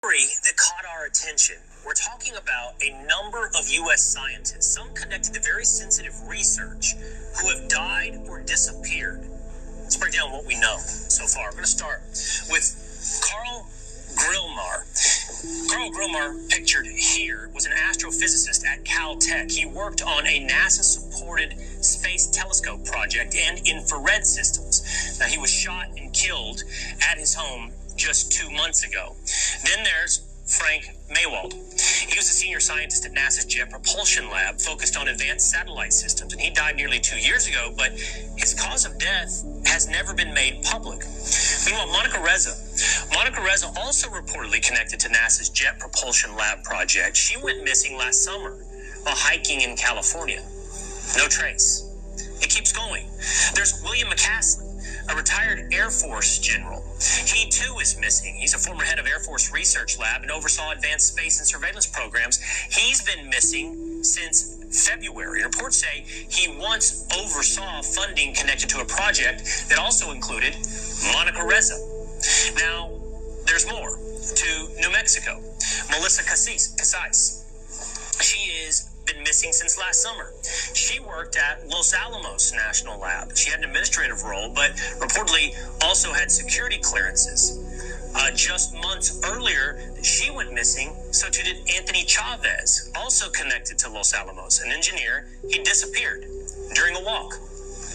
Story that caught our attention. We're talking about a number of U.S. scientists, some connected to very sensitive research, who have died or disappeared. Let's break down what we know so far. We're going to start with Carl Grillmar. Carl Grillmar, pictured here, was an astrophysicist at Caltech. He worked on a NASA-supported space telescope project and infrared systems. Now, he was shot and killed at his home just 2 months ago. Then there's Frank Maywald. He was a senior scientist at NASA's Jet Propulsion Lab, focused on advanced satellite systems, and he died nearly 2 years ago, but his cause of death has never been made public. Meanwhile, Monica Reza, also reportedly connected to NASA's Jet Propulsion Lab project. She went missing last summer while hiking in California. No trace. It keeps going. There's William McCaslin, a retired Air Force general. He too is missing. He's a former head of Air Force Research Lab and oversaw advanced space and surveillance programs. He's been missing since February. Reports say he once oversaw funding connected to a project that also included Monica Reza. Now, there's more. To New Mexico, Melissa Casais. She has been missing since last summer. She worked at Los Alamos National Lab. She had an administrative role, but reportedly also had security clearances. Just months earlier, she went missing, so too did Anthony Chavez, also connected to Los Alamos, an engineer. He disappeared during a walk.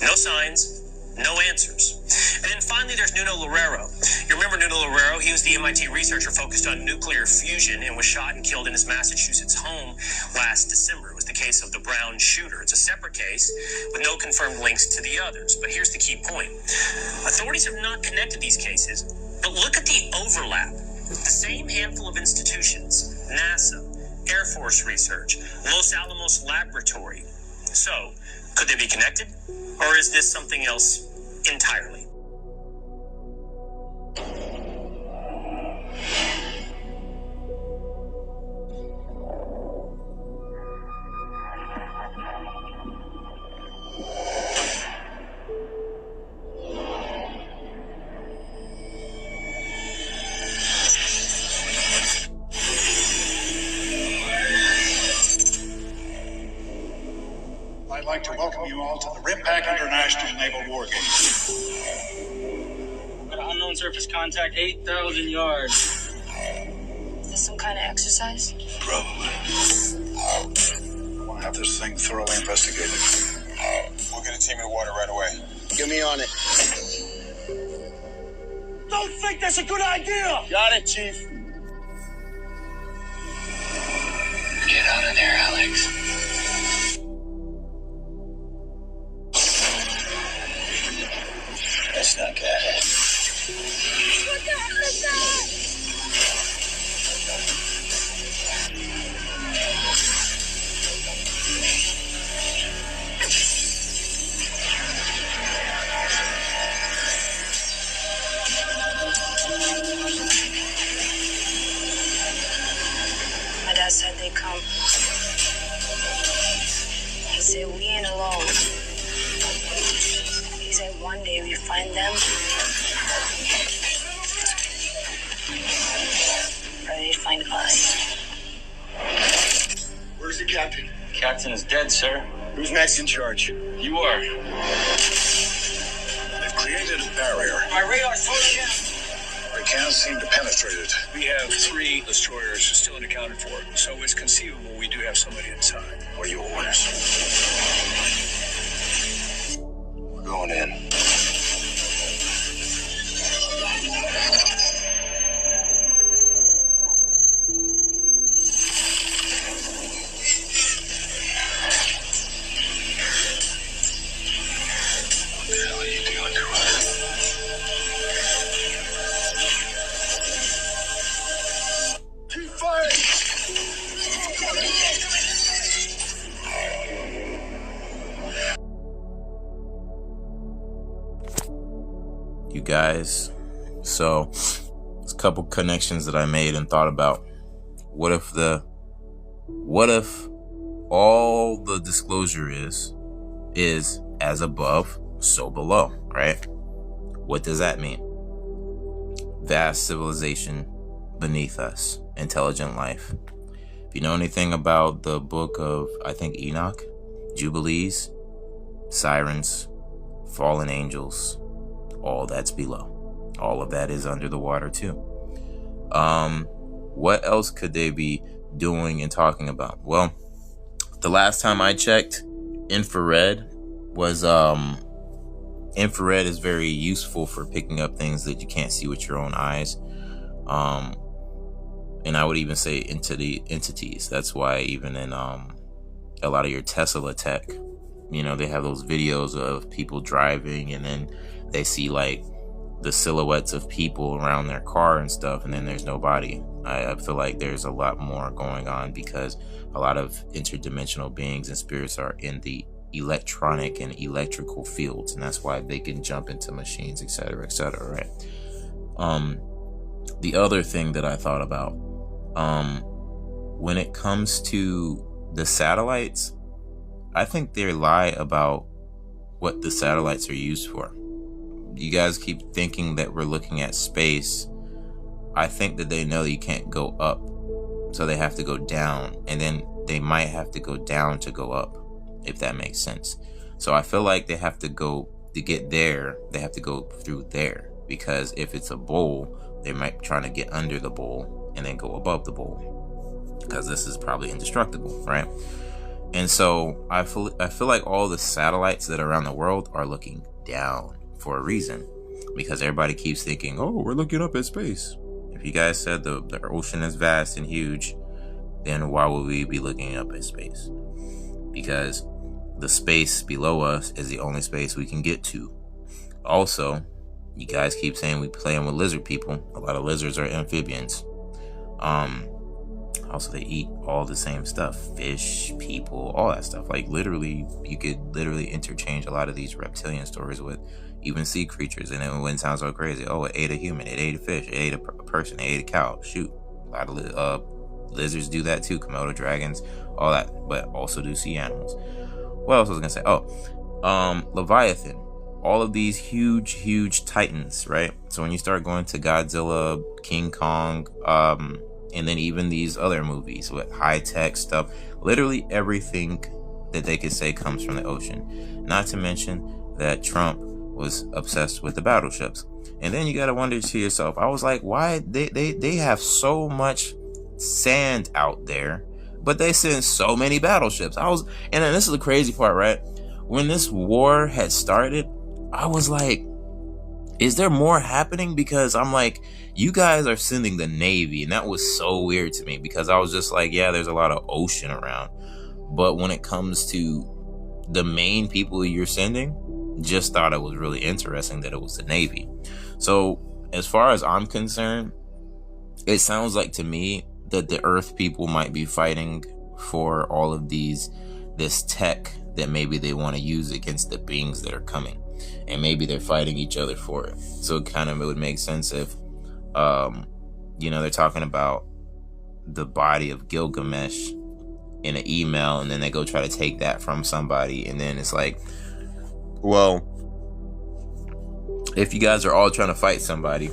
No signs, no answers. And then finally, there's Nuno Loureiro. You remember Nuno Loureiro? He was the MIT researcher focused on nuclear fusion and was shot and killed in his Massachusetts home last December. It was the case of the Brown shooter. It's a separate case with no confirmed links to the others. But here's the key point. Authorities have not connected these cases, but look at the overlap. The same handful of institutions, NASA, Air Force Research, Los Alamos Laboratory. So, could they be connected? Or is this something else entirely? I'd like to welcome you all to the RIMPAC International Naval War Games. Got an unknown surface contact, 8,000 yards. Is this some kind of exercise? Probably. I want to have this thing thoroughly investigated. We'll get a team in the water right away. Get me on it. Don't think that's a good idea! Got it, Chief. Get out of there, Alex. That's not good. What the hell is that? My dad said they'd come. He said we ain't alone. He said one day we find them, or they'd find us. Where's the captain? Captain is dead, sir. Who's next in charge? You are. They've created a barrier. My radar's totally down. They can't seem to penetrate it. We have 3 destroyers still unaccounted for, so it's conceivable we do have somebody inside. What are your orders? We're going in. What the hell are you doing to us? Keep firing! You guys, so there's a couple connections that I made and thought about. What if all the disclosure is as above, so below, right? What does that mean? Vast civilization beneath us, intelligent life. If you know anything about the book of, I think, Enoch, Jubilees, sirens, fallen angels, all that's below. All of that is under the water too. What else could they be doing and talking about? Well, the last time I checked, infrared is very useful for picking up things that you can't see with your own eyes. And I would even say into the entities. That's why even in a lot of your Tesla tech, they have those videos of people driving, and then they see like the silhouettes of people around their car and stuff, and then there's nobody. I feel like there's a lot more going on because a lot of interdimensional beings and spirits are in the electronic and electrical fields, and that's why they can jump into machines, etc., right? The other thing that I thought about, when it comes to the satellites, I think they lie about what the satellites are used for. You guys keep thinking that we're looking at space. I think that they know you can't go up, so they have to go down, and then they might have to go down to go up, if that makes sense. So I feel like they have to go to get there. They have to go through there, because if it's a bowl, they might be trying to get under the bowl and then go above the bowl, because this is probably indestructible, right? And so I feel like all the satellites that are around the world are looking down for a reason, because everybody keeps thinking, oh, we're looking up at space. If you guys said the ocean is vast and huge, then why would we be looking up at space? Because the space below us is the only space we can get to. Also, you guys keep saying we playing with lizard people. A lot of lizards are amphibians. Also, they eat all the same stuff. Fish, people, all that stuff. Like literally, you could literally interchange a lot of these reptilian stories with even sea creatures, and it wouldn't sound so crazy. Oh, it ate a human, it ate a fish, it ate a person, it ate a cow. Shoot, a lot of lizards do that too. Komodo dragons, all that, but also do sea animals. What else was I gonna say? Oh, Leviathan. All of these huge titans, right? So when you start going to Godzilla, King Kong, and then even these other movies with high-tech stuff, literally everything that they could say comes from the ocean. Not to mention that Trump was obsessed with the battleships. And then you gotta wonder to yourself, I was like, why they have so much sand out there, but they send so many battleships. And then this is the crazy part, right? When this war had started, I was like, is there more happening? Because I'm like, you guys are sending the Navy, and that was so weird to me, because I was just like, yeah, there's a lot of ocean around, but when it comes to the main people you're sending, just thought it was really interesting that it was the Navy. So as far as I'm concerned, it sounds like to me that the Earth people might be fighting for all of this tech that maybe they want to use against the beings that are coming. And maybe they're fighting each other for it. So it would make sense if, they're talking about the body of Gilgamesh in an email, and then they go try to take that from somebody. And then it's like, well, if you guys are all trying to fight somebody,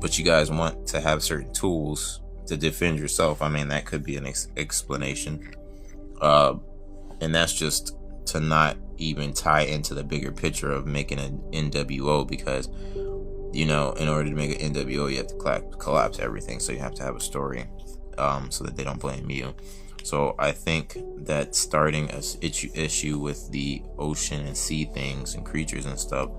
but you guys want to have certain tools to defend yourself, I mean, that could be an explanation. And that's just to not even tie into the bigger picture of making an NWO, because in order to make an NWO, you have to collapse everything. So you have to have a story, so that they don't blame you. So I think that starting an issue with the ocean and sea things and creatures and stuff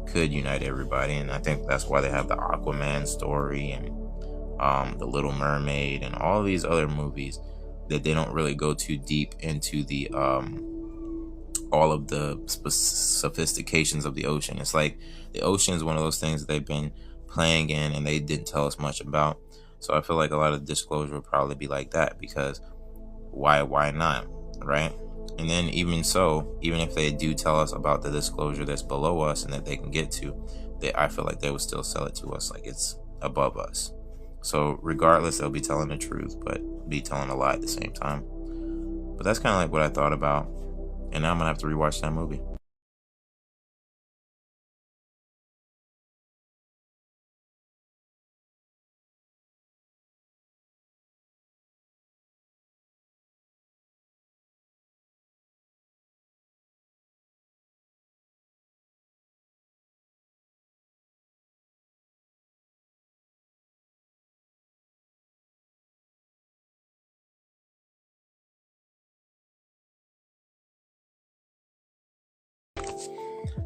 could unite everybody. And I think that's why they have the Aquaman story and the Little Mermaid and all these other movies, that they don't really go too deep into the all of the sophistications of the ocean. It's like the ocean is one of those things that they've been playing in, and they didn't tell us much about. So I feel like a lot of disclosure will probably be like that, because why not, right? And then even if they do tell us about the disclosure that's below us and that they can get to, I feel like they would still sell it to us like it's above us. So regardless, they'll be telling the truth, but be telling a lie at the same time. But that's kind of like what I thought about. And now I'm going to have to rewatch that movie.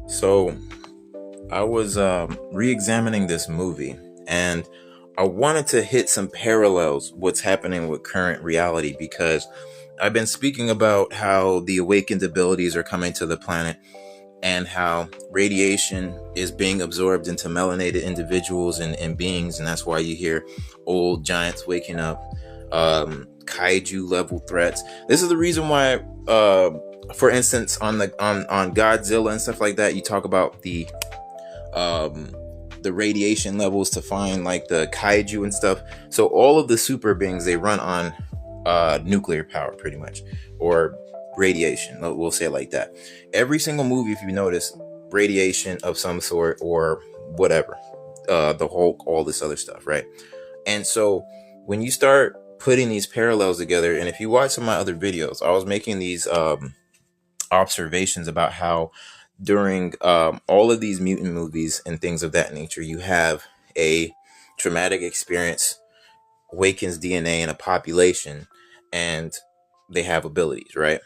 So I was re-examining this movie, and I wanted to hit some parallels what's happening with current reality, because I've been speaking about how the awakened abilities are coming to the planet and how radiation is being absorbed into melanated individuals and beings, and that's why you hear old giants waking up, kaiju level threats. This is the reason why, for instance, on Godzilla and stuff like that, you talk about the radiation levels to find like the kaiju and stuff. So all of the super beings, they run on nuclear power pretty much, or radiation, we'll say it like that. Every single movie, if you notice, radiation of some sort or whatever, the Hulk, all this other stuff, right? And so when you start putting these parallels together, and if you watch some of my other videos, I was making these observations about how during all of these mutant movies and things of that nature, you have a traumatic experience awakens DNA in a population, and they have abilities, right?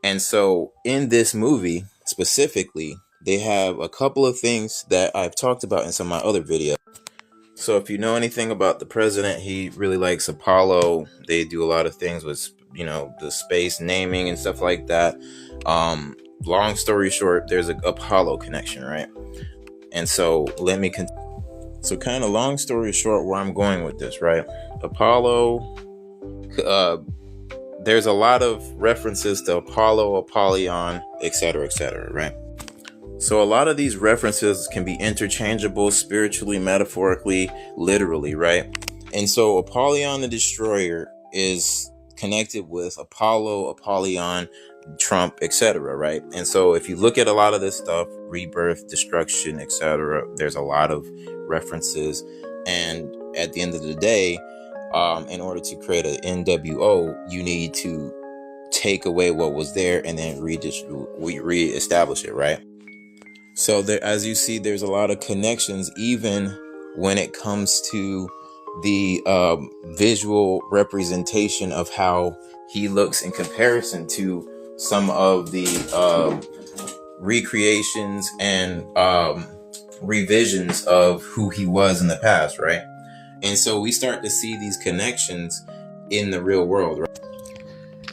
And so in this movie specifically, they have a couple of things that I've talked about in some of my other videos. So if you know anything about the president, he really likes Apollo. They do a lot of things with, the space naming and stuff like that. Long story short, there's an Apollo connection, right? And so so kind of long story short, where I'm going with this, right? Apollo, there's a lot of references to Apollo, Apollyon, etc., right? So a lot of these references can be interchangeable spiritually, metaphorically, literally, right? And so Apollyon the Destroyer is connected with Apollo, Apollyon, Trump, etc., right? And so if you look at a lot of this stuff, rebirth, destruction, etc., there's a lot of references. And at the end of the day, in order to create an NWO, you need to take away what was there and then re-establish it, right? So there, as you see, there's a lot of connections, even when it comes to the visual representation of how he looks in comparison to some of the recreations and revisions of who he was in the past, right? And so we start to see these connections in the real world, right?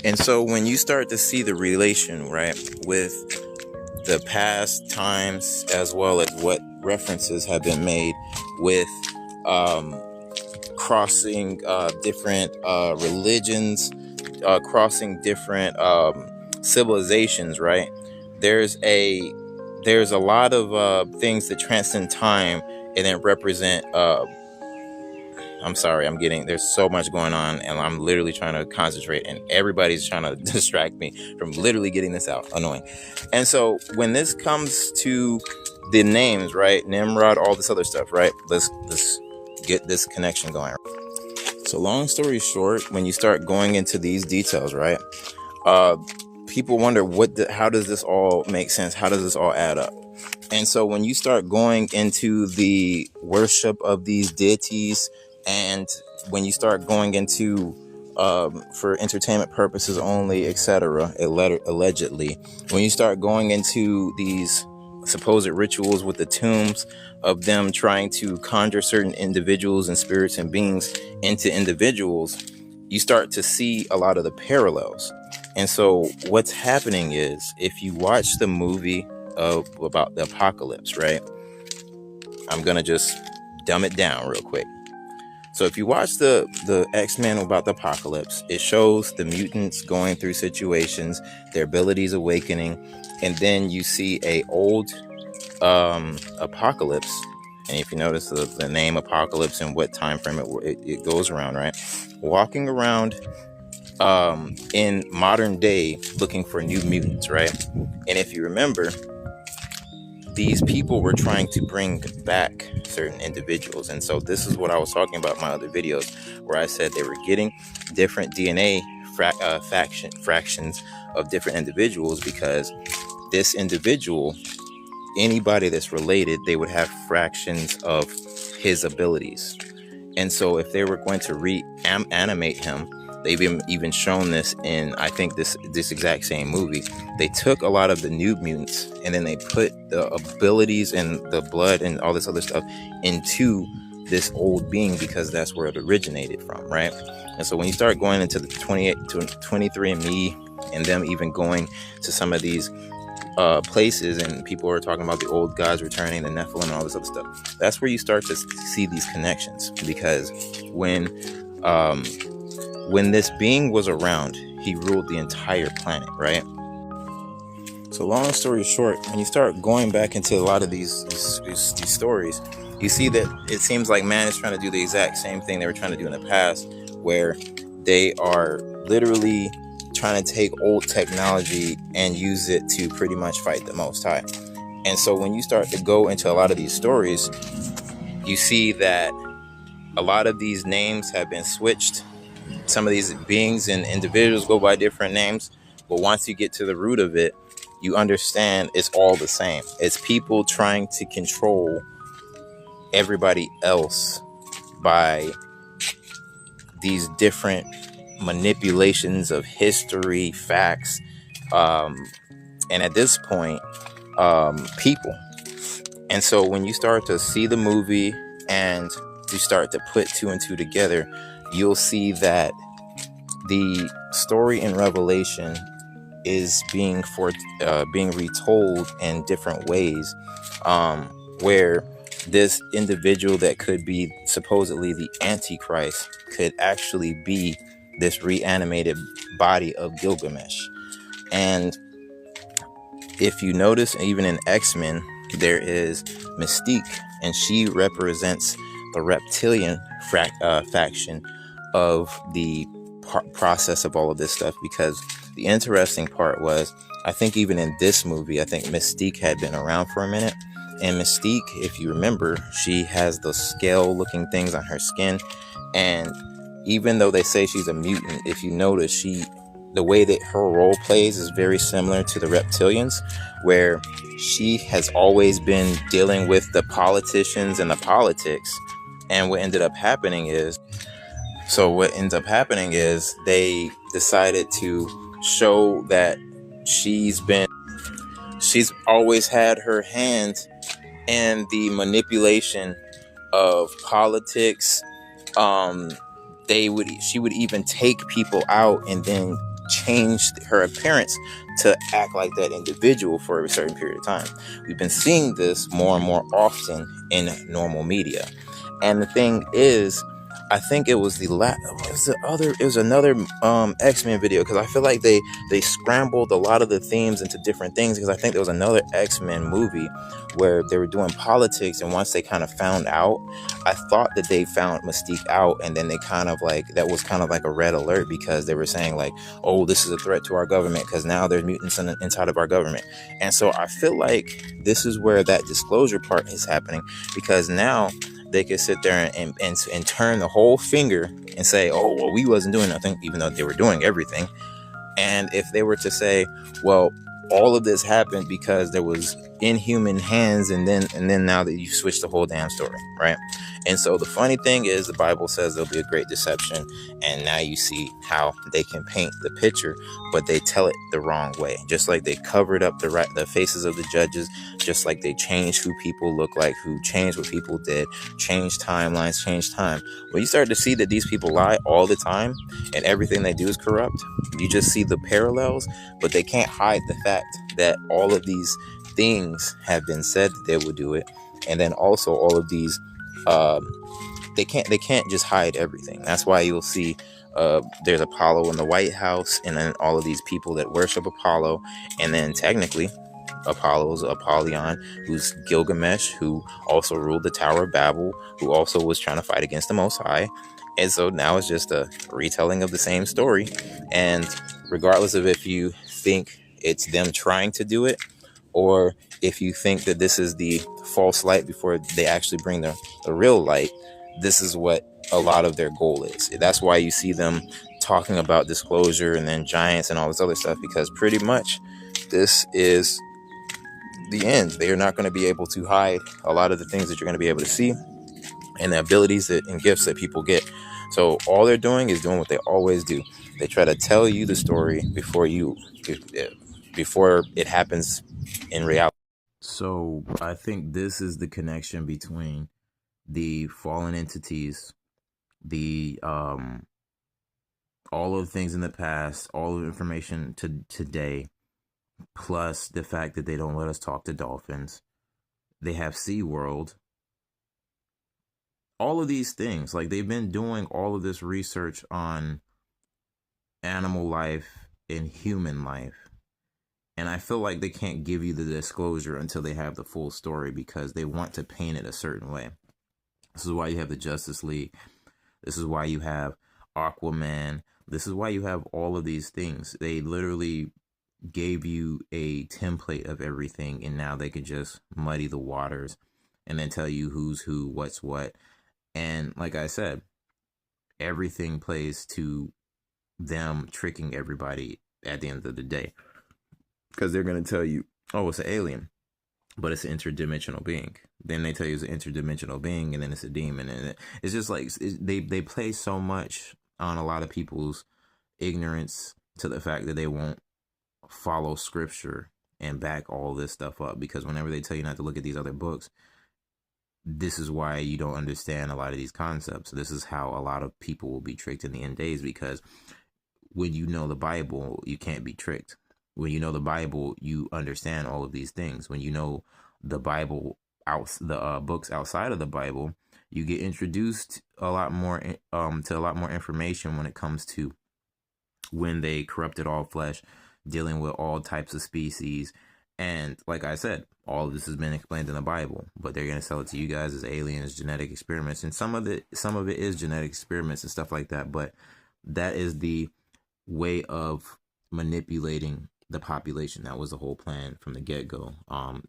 And so when you start to see the relation, right, with the past times, as well as what references have been made with crossing different religions, crossing different civilizations, right? There's a lot of things that transcend time and then represent I'm sorry, there's so much going on, and I'm literally trying to concentrate, and everybody's trying to distract me from literally getting this out. Annoying. And so when this comes to the names, right, Nimrod, all this other stuff, right, let's get this connection going. So long story short, when you start going into these details, right, people wonder how does this all make sense? How does this all add up? And so when you start going into the worship of these deities, and when you start going into for entertainment purposes only, etc., allegedly, when you start going into these supposed rituals with the tombs of them trying to conjure certain individuals and spirits and beings into individuals, you start to see a lot of the parallels. And so what's happening is, if you watch the movie about the apocalypse, right, I'm gonna just dumb it down real quick. So if you watch the X-Men about the apocalypse, it shows the mutants going through situations, their abilities awakening, and then you see a old apocalypse. And if you notice the name apocalypse and what time frame it goes around, right? Walking around in modern day looking for new mutants, right? And if you remember, these people were trying to bring back certain individuals. And so this is what I was talking about in my other videos, where I said they were getting different DNA fractions of different individuals, because this individual, anybody that's related, they would have fractions of his abilities. And so if they were going to reanimate him, they've even shown this in, I think, this exact same movie. They took a lot of the New Mutants and then they put the abilities and the blood and all this other stuff into this old being, because that's where it originated from, right? And so when you start going into the 23andMe and them even going to some of these places, and people are talking about the old gods returning, the Nephilim and all this other stuff, that's where you start to see these connections. Because when this being was around, he ruled the entire planet, right? So long story short, when you start going back into a lot of these stories, you see that it seems like man is trying to do the exact same thing they were trying to do in the past, where they are literally trying to take old technology and use it to pretty much fight the Most High. And so when you start to go into a lot of these stories, you see that a lot of these names have been switched. Some of these beings and individuals go by different names, but once you get to the root of it, you understand it's all the same. It's people trying to control everybody else by these different manipulations of history, facts, and at this point, people. And so when you start to see the movie and you start to put two and two together, you'll see that the story in Revelation is being retold in different ways, where this individual that could be supposedly the Antichrist could actually be this reanimated body of Gilgamesh. And if you notice, even in X-Men, there is Mystique, and she represents the reptilian faction of the process of all of this stuff. Because the interesting part was, I think even in this movie, I think Mystique had been around for a minute. And Mystique, if you remember, she has those scale-looking things on her skin. And even though they say she's a mutant, if you notice, the way that her role plays is very similar to the reptilians, where she has always been dealing with the politicians and the politics. And what ended up happening is they decided to show that she's always had her hand in the manipulation of politics. She would even take people out and then change her appearance to act like that individual for a certain period of time. We've been seeing this more and more often in normal media. And the thing is, I think it was another X-Men video, because I feel like they scrambled a lot of the themes into different things, because I think there was another X-Men movie where they were doing politics, and once they kind of found out, I thought that they found Mystique out, and then they kind of like, that was kind of like a red alert, because they were saying like, oh, this is a threat to our government because now there's mutants inside of our government. And so I feel like this is where that disclosure part is happening, because now they could sit there and turn the whole finger and say, oh, well, we wasn't doing nothing, even though they were doing everything. And if they were to say, well, all of this happened because there was inhuman hands, and then now that you switch the whole damn story, right? And so the funny thing is, the Bible says there'll be a great deception, and now you see how they can paint the picture, but they tell it the wrong way. Just like they covered up the faces of the judges, just like they changed who people look like, who changed what people did, changed timelines, changed time. When you start to see that these people lie all the time and everything they do is corrupt, you just see the parallels, but they can't hide the fact that all of these things have been said that they would do it. And then also all of these, they can't just hide everything. That's why you'll see there's Apollo in the White House, and then all of these people that worship Apollo. And then technically Apollo's Apollyon, who's Gilgamesh, who also ruled the Tower of Babel, who also was trying to fight against the Most High. And so now it's just a retelling of the same story. And regardless of if you think it's them trying to do it, or if you think that this is the false light before they actually bring the real light, this is what a lot of their goal is. That's why you see them talking about disclosure and then giants and all this other stuff, because pretty much this is the end. They are not going to be able to hide a lot of the things that you're going to be able to see, and the abilities and gifts that people get. So all they're doing is doing what they always do. They try to tell you the story before it happens in reality. So I think this is the connection between the fallen entities, the all of the things in the past, all of the information to today, plus the fact that they don't let us talk to dolphins. They have SeaWorld. All of these things, like they've been doing all of this research on animal life and human life. And I feel like they can't give you the disclosure until they have the full story because they want to paint it a certain way. This is why you have the Justice League. This is why you have Aquaman. This is why you have all of these things. They literally gave you a template of everything, and now they could just muddy the waters and then tell you who's who, what's what. And like I said, everything plays to them tricking everybody at the end of the day, because they're going to tell you, oh, it's an alien, but it's an interdimensional being. Then they tell you it's an interdimensional being, and then it's a demon. And it's just like they play so much on a lot of people's ignorance to the fact that they won't follow scripture and back all this stuff up, because whenever they tell you not to look at these other books, this is why you don't understand a lot of these concepts. This is how a lot of people will be tricked in the end days, because when you know the Bible, you can't be tricked. When you know the Bible, you understand all of these things. When you know the Bible, the books outside of the Bible, you get introduced a lot more to a lot more information when it comes to when they corrupted all flesh, dealing with all types of species. And like I said, all of this has been explained in the Bible, but they're going to sell it to you guys as aliens, genetic experiments. And some of it is genetic experiments and stuff like that. But that is the way of manipulating the population. That was the whole plan from the get-go.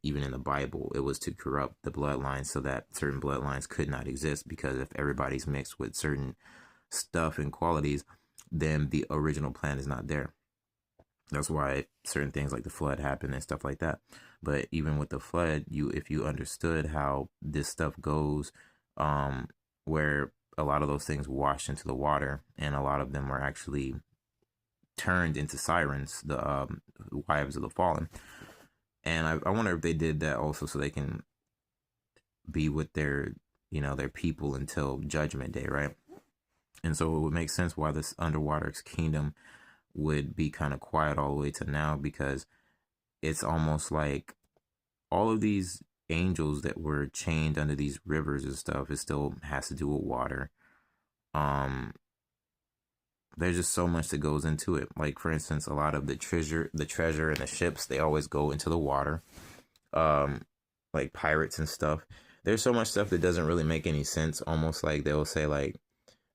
Even in the Bible, it was to corrupt the bloodlines so that certain bloodlines could not exist, because if everybody's mixed with certain stuff and qualities, then the original plan is not there. That's why certain things like the flood happen and stuff like that. But even with the flood, if you understood how this stuff goes, where a lot of those things washed into the water, and a lot of them were actually turned into sirens, the wives of the fallen. And I wonder if they did that also so they can be with their people until Judgment Day, right? And so it would make sense why this underwater kingdom would be kind of quiet all the way to now, because it's almost like all of these angels that were chained under these rivers and stuff, it still has to do with water. There's just so much that goes into it. Like, for instance, a lot of the treasure and the ships, they always go into the water. Like pirates and stuff. There's so much stuff that doesn't really make any sense. Almost like they'll say like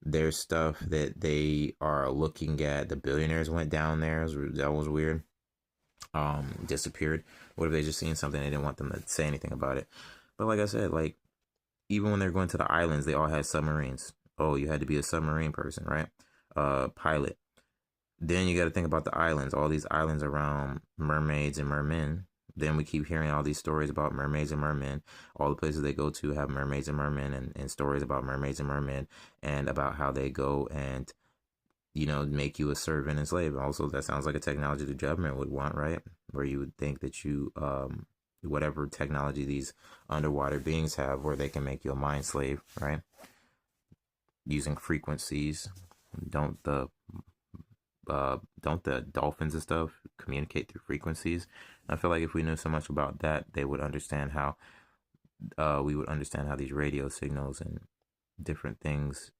there's stuff that they are looking at. The billionaires went down there. That was weird. Disappeared. What if they just seen something? They didn't want them to say anything about it. But like I said, like even when they're going to the islands, they all had submarines. Oh, you had to be a submarine person, right? Pilot. Then you got to think about the islands. All these islands around mermaids and mermen. Then we keep hearing all these stories about mermaids and mermen. All the places they go to have mermaids and mermen, and stories about mermaids and mermen, and about how they go and, make you a servant and slave. Also, that sounds like a technology the government would want, right? Where you would think that you, whatever technology these underwater beings have, where they can make you a mind slave, right? Using frequencies. Don't the dolphins and stuff communicate through frequencies? I feel like if we knew so much about that, they would understand how we would understand how these radio signals and different things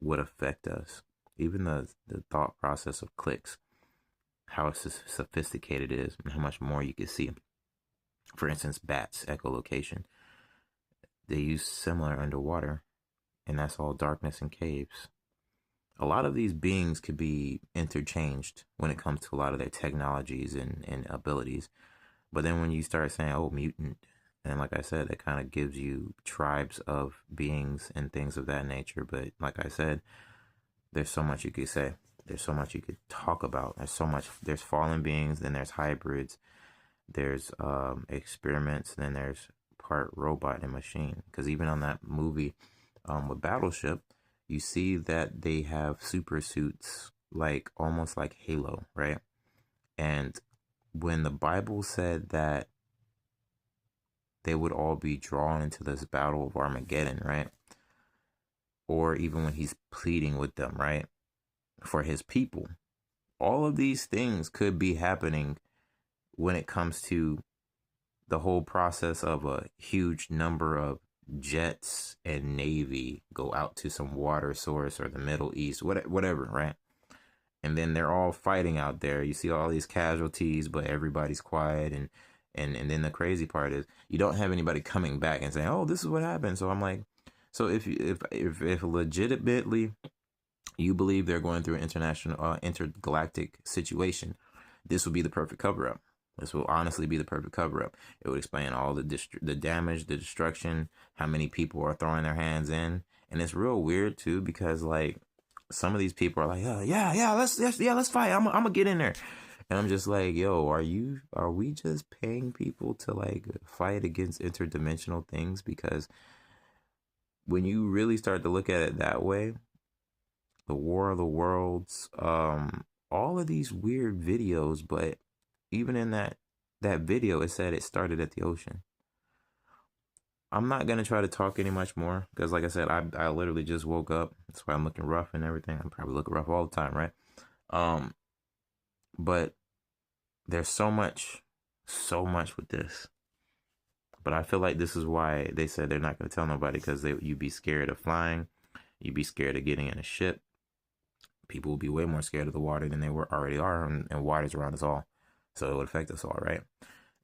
would affect us. Even the thought process of clicks, how sophisticated it is, and how much more you can see. For instance, bats, echolocation. They use similar underwater, and that's all darkness and caves. A lot of these beings could be interchanged when it comes to a lot of their technologies and abilities. But then when you start saying, oh, mutant, and like I said, it kind of gives you tribes of beings and things of that nature. But like I said, there's so much you could say. There's so much you could talk about. There's fallen beings, then there's hybrids, there's experiments, then there's part robot and machine. Because even on that movie with Battleship, you see that they have super suits, like almost like Halo, right? And when the Bible said that they would all be drawn into this battle of Armageddon, right? Or even when he's pleading with them, right? For his people. All of these things could be happening when it comes to the whole process of a huge number of jets and navy go out to some water source or the Middle East, whatever, right? And then they're all fighting out there. You see all these casualties, but everybody's quiet. And then the crazy part is you don't have anybody coming back and saying, "Oh, this is what happened." So I'm like, so if legitimately you believe they're going through an international intergalactic situation, this would be the perfect cover up. This will honestly be the perfect cover up. It would explain all the damage, the destruction, how many people are throwing their hands in, and it's real weird too because like some of these people are like, let's fight. I'm gonna get in there, and I'm just like, yo, are we just paying people to like fight against interdimensional things? Because when you really start to look at it that way, the War of the Worlds, all of these weird videos, but even in that video, it said it started at the ocean. I'm not going to try to talk any much more because, like I said, I literally just woke up. That's why I'm looking rough and everything. I'm probably looking rough all the time, right? But there's so much with this. But I feel like this is why they said they're not going to tell nobody, because you'd be scared of flying. You'd be scared of getting in a ship. People will be way more scared of the water than they already are, and water's around us all. So it would affect us all, right?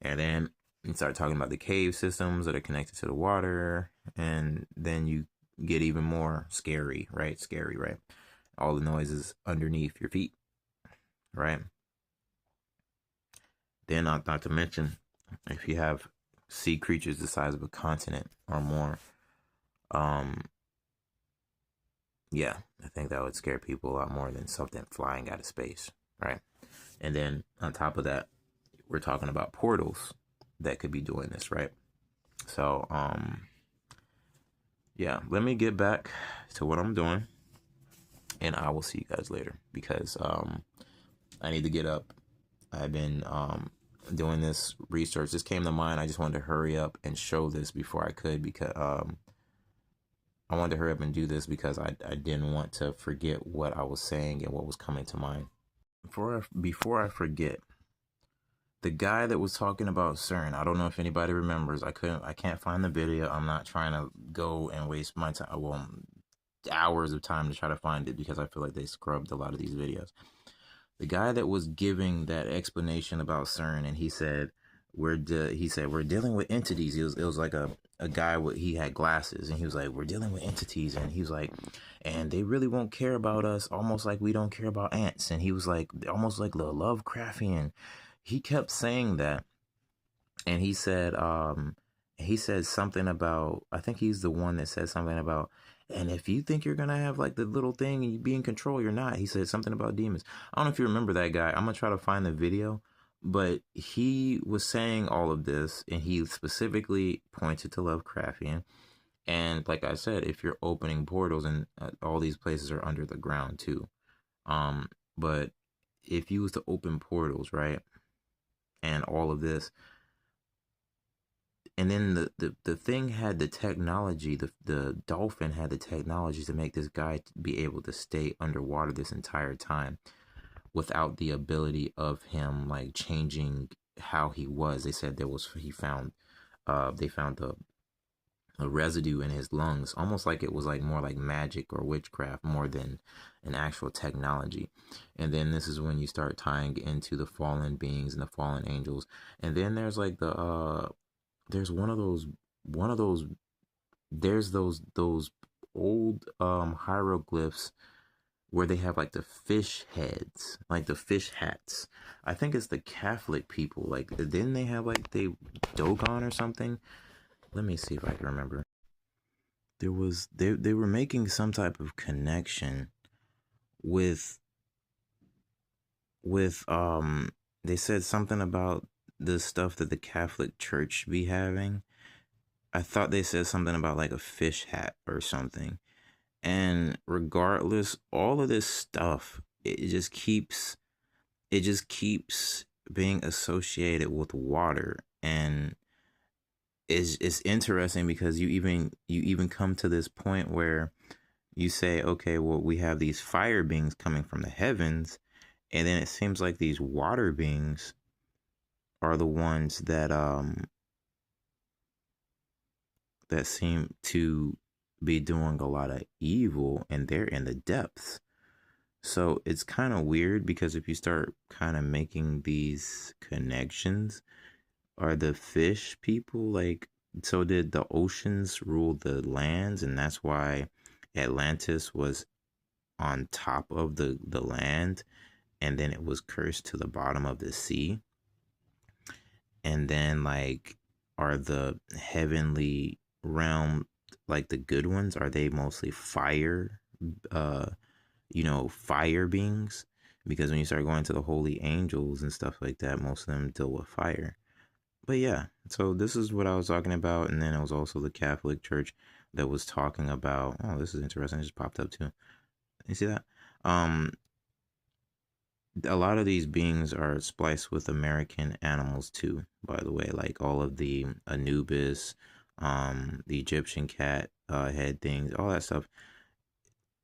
And then you start talking about the cave systems that are connected to the water, and then you get even more scary, right? Scary, right? All the noises underneath your feet, right? Then not to mention, if you have sea creatures the size of a continent or more, yeah, I think that would scare people a lot more than something flying out of space, right? And then on top of that, we're talking about portals that could be doing this, right? So, yeah, let me get back to what I'm doing, and I will see you guys later, because I need to get up. I've been doing this research. This came to mind. I just wanted to hurry up and show this before I could, because I wanted to hurry up and do this because I didn't want to forget what I was saying and what was coming to mind. Before I forget, the guy that was talking about CERN, I don't know if anybody remembers. I can't find the video. I'm not trying to go and waste my time, well, hours of time to try to find it, because I feel like they scrubbed a lot of these videos. The guy that was giving that explanation about CERN, and he said we're dealing with entities. It was like a guy he had glasses, and he was like, we're dealing with entities, and he was like, and they really won't care about us, almost like we don't care about ants. And he was like, almost like the Lovecraftian. He kept saying that, and he said something about, I think he's the one that said something about, and if you think you're gonna have like the little thing and you be in control, you're not. He said something about demons. I don't know if you remember that guy. I'm gonna try to find the video, but he was saying all of this, and he specifically pointed to Lovecraftian. And like I said, if you're opening portals, and all these places are under the ground too, but if you was to open portals, right, and all of this, and then the thing had the technology, the dolphin had the technology to make this guy be able to stay underwater this entire time without the ability of him like changing how he was. They said they found a residue in his lungs, almost like it was like more like magic or witchcraft more than an actual technology. And then this is when you start tying into the fallen beings and the fallen angels. And then there's like there's those old hieroglyphs where they have like the fish heads, like the fish hats. I think it's the Catholic people. Like, didn't they have like Dogon or something? Let me see if I can remember. They were making some type of connection with they said something about the stuff that the Catholic Church be having. I thought they said something about like a fish hat or something. And regardless, all of this stuff, it just keeps being associated with water. And it's interesting because you even come to this point where you say, okay, well, we have these fire beings coming from the heavens, and then it seems like these water beings are the ones that seem to be doing a lot of evil, and they're in the depths. So it's kind of weird because if you start kind of making these connections, are the fish people like, so did the oceans rule the lands, and that's why Atlantis was on top of the land, and then it was cursed to the bottom of the sea? And then, like, are the heavenly realm, like the good ones, are they mostly fire, uh fire beings? Because when you start going to the holy angels and stuff like that, most of them deal with fire. But yeah, so this is what I was talking about. And then it was also the Catholic Church that was talking about, oh, this is interesting, it just popped up too. You see that? A lot of these beings are spliced with American animals too, by the way, like all of the Anubis, the Egyptian cat head things, all that stuff.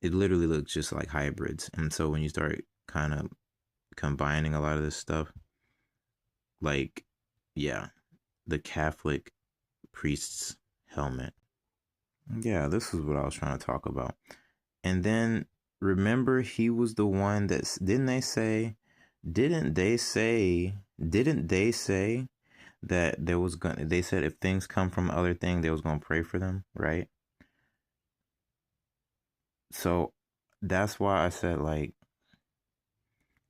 It literally looks just like hybrids. And so when you start kind of combining a lot of this stuff, like, yeah, the Catholic priest's helmet. Yeah, this is what I was trying to talk about. And then remember, he was the one that didn't they say that there was gonna, they said if things come from other thing, they was gonna pray for them, right? So that's why I said, like,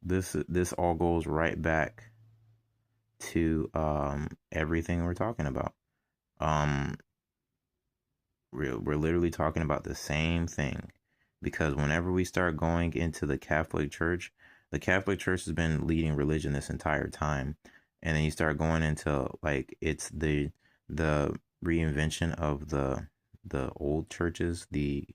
this all goes right back to everything we're talking about. We're literally talking about the same thing, because whenever we start going into the Catholic Church has been leading religion this entire time, and then you start going into, like, it's the reinvention of the old churches, the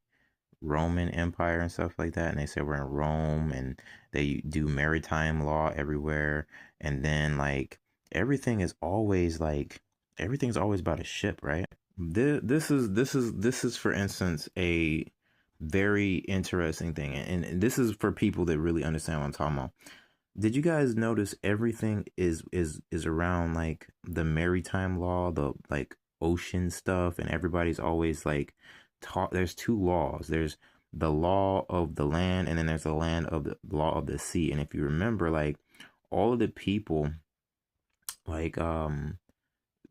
Roman Empire and stuff like that, and they say we're in Rome, and they do maritime law everywhere, and then, like, everything's always about a ship, right? This is for instance a very interesting thing, and this is for people that really understand what I'm talking about. Did you guys notice everything is around, like, the maritime law, the, like, ocean stuff, and everybody's always like taught there's two laws. There's the law of the land, and then there's the land of the law of the sea. And if you remember, like, all of the people, like,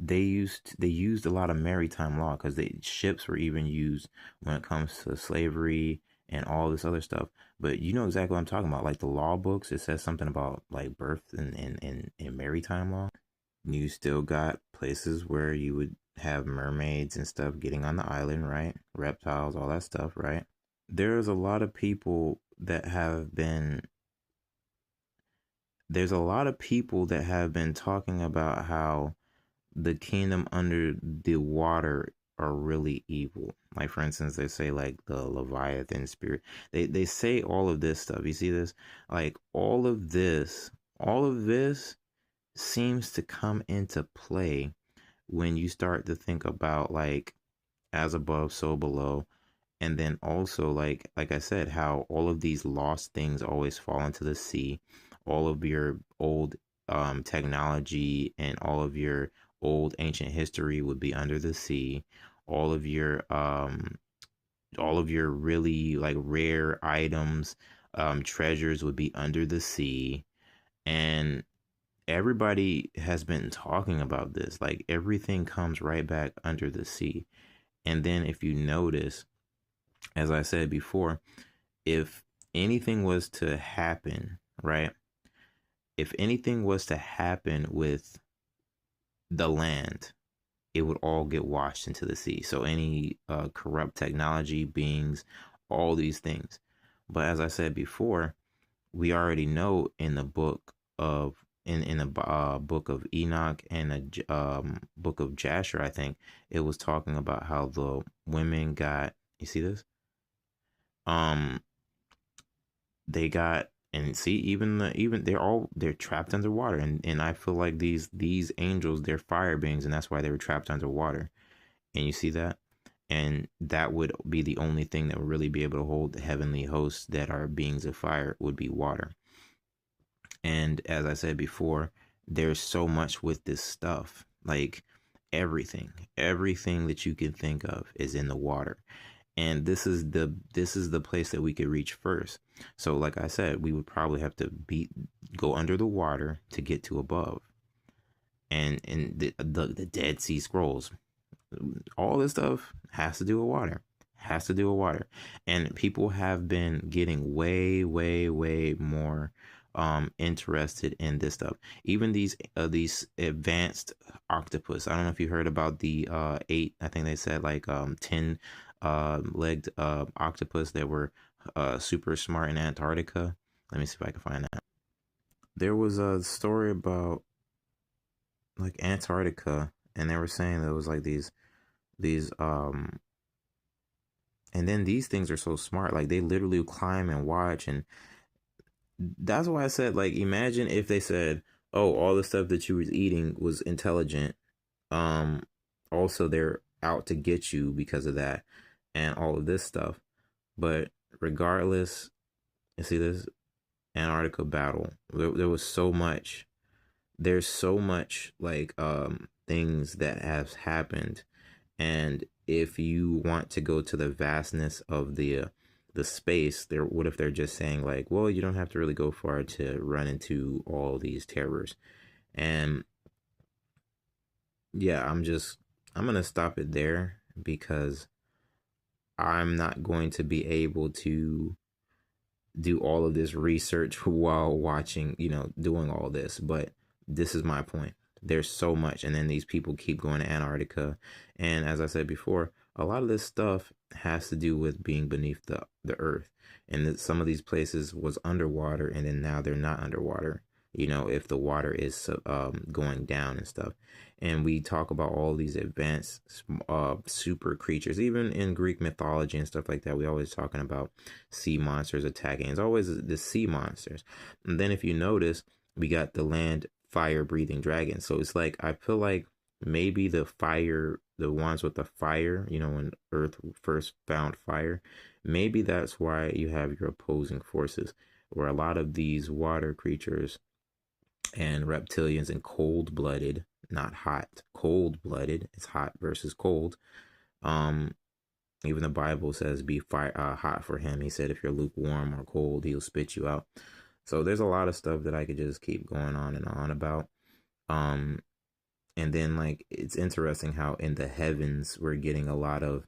they used a lot of maritime law, because the ships were even used when it comes to slavery and all this other stuff. But you know exactly what I'm talking about. Like, the law books, it says something about, like, birth in maritime law. You still got places where you would have mermaids and stuff getting on the island, right? Reptiles, all that stuff, right? There's a lot of people that have been talking about how the kingdom under the water are really evil. Like, for instance, they say, like, the Leviathan spirit. They say all of this stuff. You see this? Like, all of this seems to come into play when you start to think about, like, as above, so below. And then also, like I said, how all of these lost things always fall into the sea. All of your old technology and all of your old ancient history would be under the sea. All of your really, like, rare items, treasures would be under the sea. And everybody has been talking about this. Like, everything comes right back under the sea. And then if you notice, as I said before, if anything was to happen, right? If anything was to happen with the land, it would all get washed into the sea. So any corrupt technology, beings, all these things. But as I said before, we already know in the book of book of Enoch and the book of Jasher, I think it was talking about how the women got. You see this? Um, they got, and see, even they're trapped underwater, and I feel like these angels, they're fire beings, and that's why they were trapped underwater. And you see that, and that would be the only thing that would really be able to hold the heavenly hosts that are beings of fire would be water. And as I said before, there's so much with this stuff. Like everything that you can think of is in the water. And this is the place that we could reach first. So like I said, we would probably have to go under the water to get to above. And the Dead Sea Scrolls, all this stuff has to do with water. Has to do with water. And people have been getting way, way, way more interested in this stuff. Even these advanced octopus. I don't know if you heard about the 8, I think they said like 10 legged octopus that were super smart in Antarctica. Let me see if I can find that. There was a story about like Antarctica, and they were saying there was like these and then these things are so smart, like they literally climb and watch. And that's why I said, like, imagine if they said, oh, all the stuff that you was eating was intelligent, also they're out to get you because of that and all of this stuff. But regardless, you see this Antarctica battle, there was so much, there's so much like things that have happened. And if you want to go to the vastness of the space there, what if they're just saying like, well, you don't have to really go far to run into all these terrors? And yeah, I'm gonna stop it there, because I'm not going to be able to do all of this research while watching, doing all this. But this is my point. There's so much. And then these people keep going to Antarctica. And as I said before, a lot of this stuff has to do with being beneath the earth. And that some of these places was underwater, and then now they're not underwater, if the water is going down and stuff. And we talk about all these advanced super creatures, even in Greek mythology and stuff like that. We always talking about sea monsters attacking. It's always the sea monsters. And then if you notice, we got the land fire breathing dragons. So it's like, I feel like maybe the ones with the fire, when Earth first found fire, maybe that's why you have your opposing forces, where a lot of these water creatures and reptilians and cold-blooded, not hot, cold-blooded, it's hot versus cold. Even the Bible says be hot for him. He said if you're lukewarm or cold, he'll spit you out. So there's a lot of stuff that I could just keep going on and on about. And then like, it's interesting how in the heavens we're getting a lot of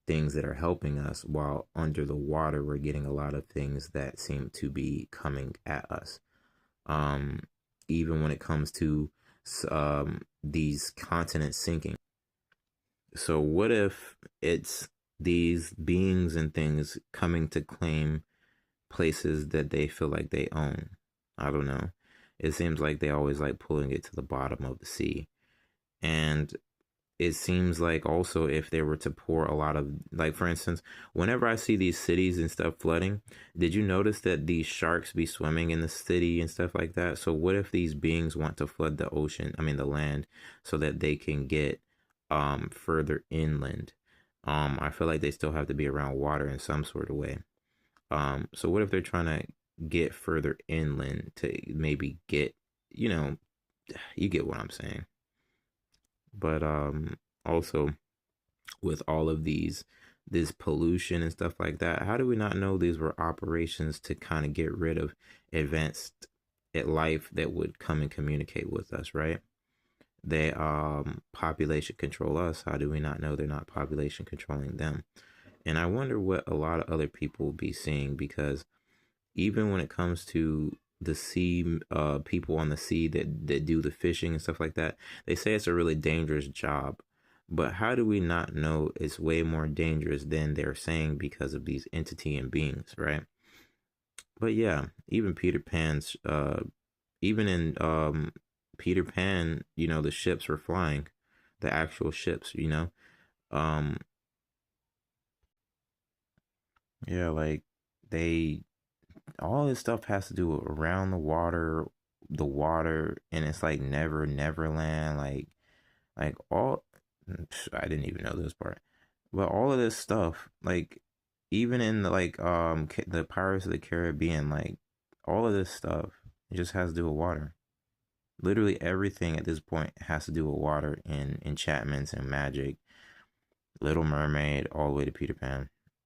things that are helping us, while under the water we're getting a lot of things that seem to be coming at us. Even when it comes to these continents sinking. So what if it's these beings and things coming to claim places that they feel like they own? I don't know. It seems like they always like pulling it to the bottom of the sea. And it seems like also if they were to pour a lot of, like, for instance, whenever I see these cities and stuff flooding, did you notice that these sharks be swimming in the city and stuff like that? So what if these beings want to flood the ocean, the land, so that they can get further inland? I feel like they still have to be around water in some sort of way. So what if they're trying to get further inland to maybe get, you get what I'm saying. But also with all of this pollution and stuff like that, how do we not know these were operations to kind of get rid of advanced life that would come and communicate with us, right? They population control us. How do we not know they're not population controlling them? And I wonder what a lot of other people will be seeing, because even when it comes to the sea, people on the sea that do the fishing and stuff like that, they say it's a really dangerous job. But how do we not know it's way more dangerous than they're saying, because of these entity and beings, right? But yeah, even Peter Pan's, even in Peter Pan, the ships were flying, the actual ships, Yeah, like they all this stuff has to do with around the water, and it's like Neverland, like all. I didn't even know this part, but all of this stuff, like even in the Pirates of the Caribbean, like all of this stuff just has to do with water. Literally everything at this point has to do with water in enchantments and magic. Little Mermaid, all the way to Peter Pan.